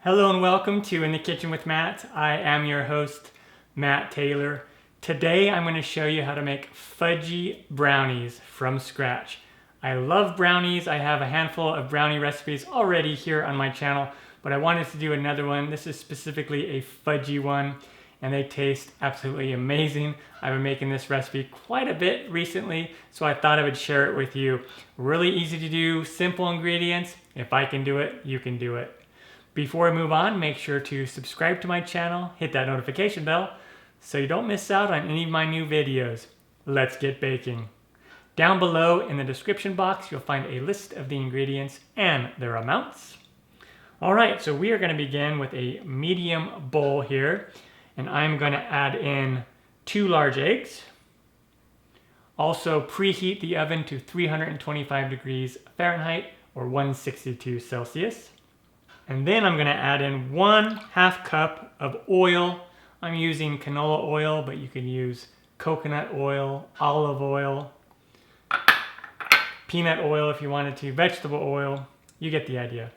Hello and welcome to In the Kitchen with Matt. I am your host, Matt Taylor. Today I'm going to show you how to make fudgy brownies from scratch. I love brownies. I have a handful of brownie recipes already here on my channel, but I wanted to do another one. This is specifically a fudgy one, and they taste absolutely amazing. I've been making this recipe quite a bit recently, so I thought I would share it with you. Really easy to do, simple ingredients. If I can do it, you can do it. Before I move on, make sure to subscribe to my channel, hit that notification bell so you don't miss out on any of my new videos. Let's get baking. Down below in the description box, you'll find a list of the ingredients and their amounts. All right, so we are going to begin with a medium bowl here, and I'm going to add in 2 large eggs. Also preheat the oven to 325 degrees Fahrenheit or 162 Celsius. And then I'm going to add in 1/2 cup of oil. I'm using canola oil, but you can use coconut oil, olive oil, peanut oil if you wanted to, vegetable oil. You get the idea.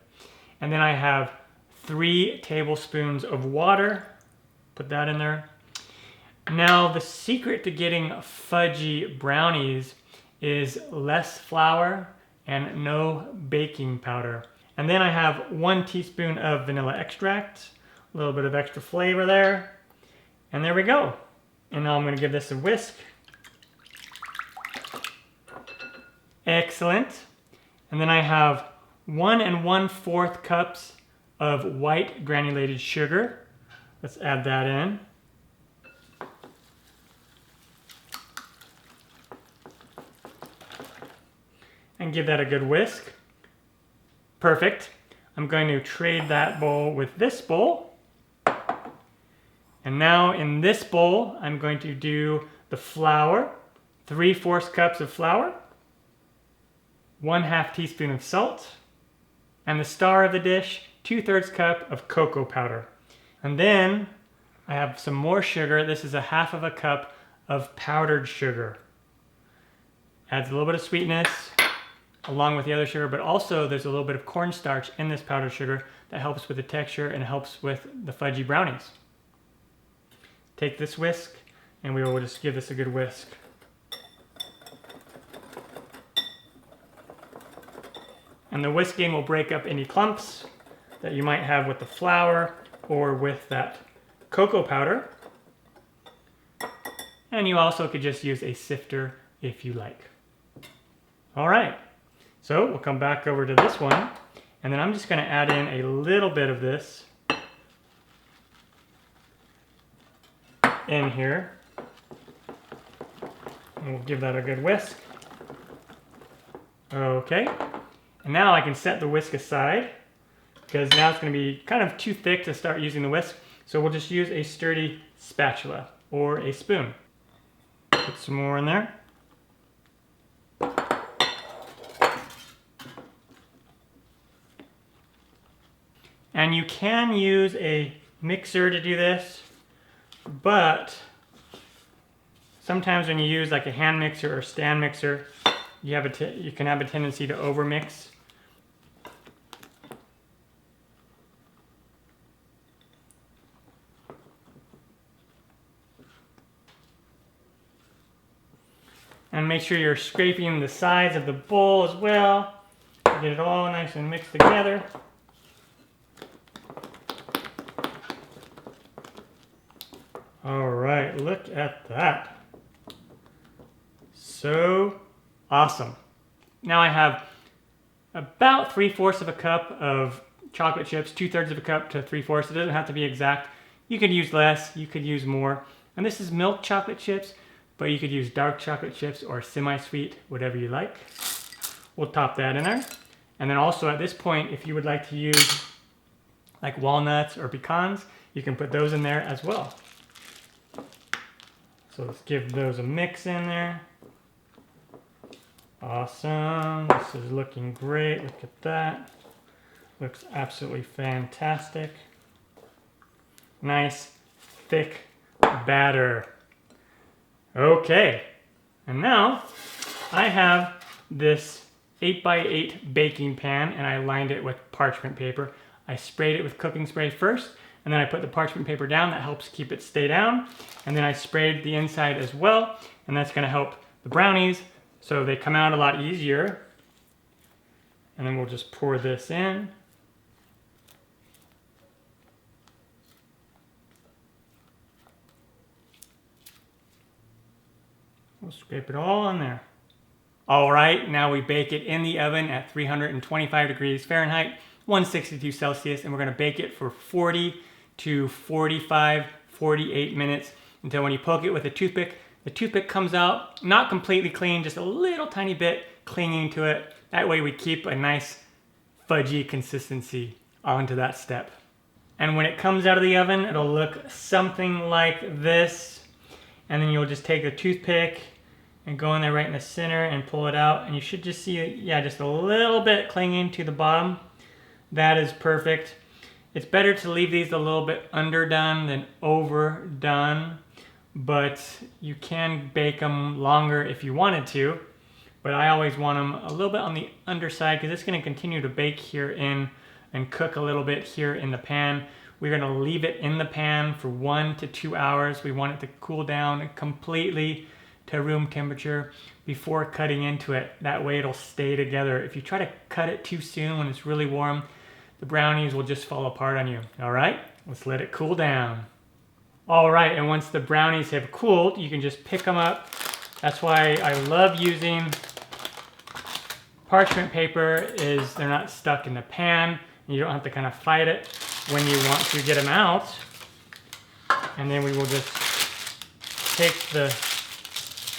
And then I have 3 tablespoons of water. Put that in there. Now the secret to getting fudgy brownies is less flour and no baking powder. And then I have 1 teaspoon of vanilla extract, a little bit of extra flavor there. And there we go. And now I'm going to give this a whisk. Excellent. And then I have 1 1/4 cups of white granulated sugar. Let's add that in. And give that a good whisk. Perfect. I'm going to trade that bowl with this bowl. And now in this bowl, I'm going to do the flour, 3/4 cups of flour, 1/2 teaspoon of salt, and the star of the dish, 2/3 cup of cocoa powder. And then I have some more sugar. This is 1/2 cup of powdered sugar. Adds a little bit of sweetness along with the other sugar, but also there's a little bit of cornstarch in this powdered sugar that helps with the texture and helps with the fudgy brownies. Take this whisk and we will just give this a good whisk. And the whisking will break up any clumps that you might have with the flour or with that cocoa powder. And you also could just use a sifter if you like. All right. So we'll come back over to this one, and then I'm just going to add in a little bit of this in here. And we'll give that a good whisk. Okay, and now I can set the whisk aside because now it's going to be kind of too thick to start using the whisk. So we'll just use a sturdy spatula or a spoon. Put some more in there. And you can use a mixer to do this, but sometimes when you use like a hand mixer or stand mixer, you can have a tendency to overmix. And make sure you're scraping the sides of the bowl as well. Get it all nice and mixed together. All right, look at that. So awesome. Now I have about 3/4 cup of chocolate chips, 2/3 cup to 3/4. It doesn't have to be exact. You could use less, you could use more. And this is milk chocolate chips, but you could use dark chocolate chips or semi-sweet, whatever you like. We'll top that in there. And then also at this point, if you would like to use like walnuts or pecans, you can put those in there as well. So let's give those a mix in there. Awesome. This is looking great. Look at that. Looks absolutely fantastic. Nice, thick batter. Okay. And now I have this 8x8 baking pan, and I lined it with parchment paper. I sprayed it with cooking spray first, and then I put the parchment paper down. That helps keep it stay down. And then I sprayed the inside as well, and that's gonna help the brownies so they come out a lot easier. And then we'll just pour this in. We'll scrape it all on there. All right, now we bake it in the oven at 325 degrees Fahrenheit, 162 Celsius, and we're gonna bake it for 40 to 45, 48 minutes until when you poke it with a toothpick, the toothpick comes out, not completely clean, just a little tiny bit clinging to it. That way we keep a nice fudgy consistency onto that step. And when it comes out of the oven, it'll look something like this. And then you'll just take the toothpick and go in there right in the center and pull it out. And you should just see, yeah, just a little bit clinging to the bottom. That is perfect. It's better to leave these a little bit underdone than overdone, but you can bake them longer if you wanted to. But I always want them a little bit on the underside because it's going to continue to bake here in and cook a little bit here in the pan. We're going to leave it in the pan for 1 to 2 hours. We want it to cool down completely to room temperature before cutting into it. That way it'll stay together. If you try to cut it too soon when it's really warm, the brownies will just fall apart on you. All right, let's let it cool down. All right, and once the brownies have cooled, you can just pick them up. That's why I love using parchment paper, is they're not stuck in the pan, and you don't have to kind of fight it when you want to get them out. And then we will just take the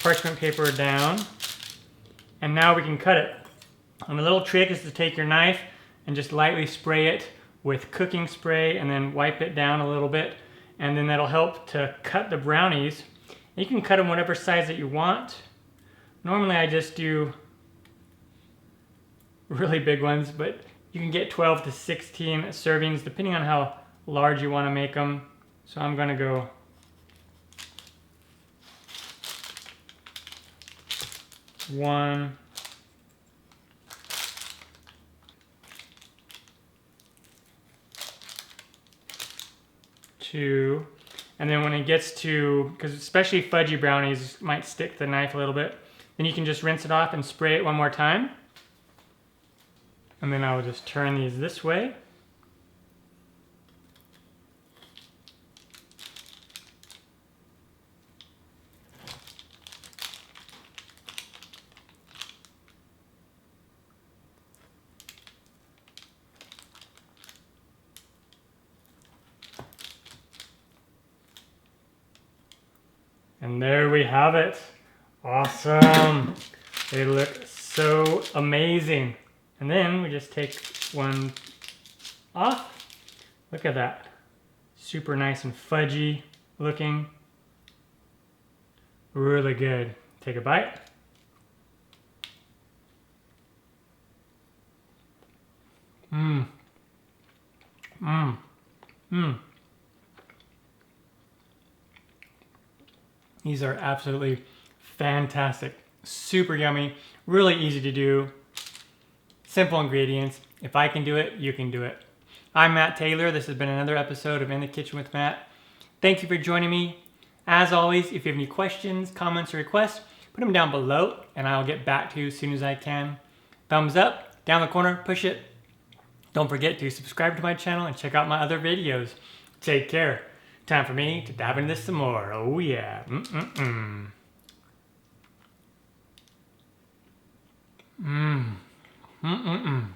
parchment paper down, and now we can cut it. And the little trick is to take your knife and just lightly spray it with cooking spray and then wipe it down a little bit, and then that'll help to cut the brownies. You can cut them whatever size that you want. Normally I just do really big ones, but you can get 12 to 16 servings depending on how large you want to make them. So I'm going to go 1, 2, and then when it gets to, because especially fudgy brownies might stick the knife a little bit, then you can just rinse it off and spray it one more time. And then I will just turn these this way. And there we have it. Awesome. They look so amazing. And then we just take one off. Look at that. Super nice and fudgy looking. Really good. Take a bite. Mmm. Mmm. Mmm. These are absolutely fantastic. Super yummy. Really easy to do. Simple ingredients. If I can do it, you can do it. I'm Matt Taylor. This has been another episode of In the Kitchen with Matt. Thank you for joining me. As always, if you have any questions, comments, or requests, put them down below and I'll get back to you as soon as I can. Thumbs up, down the corner, push it. Don't forget to subscribe to my channel and check out my other videos. Take care. Time for me to dive into this some more. Oh yeah. Mmm. Mmm.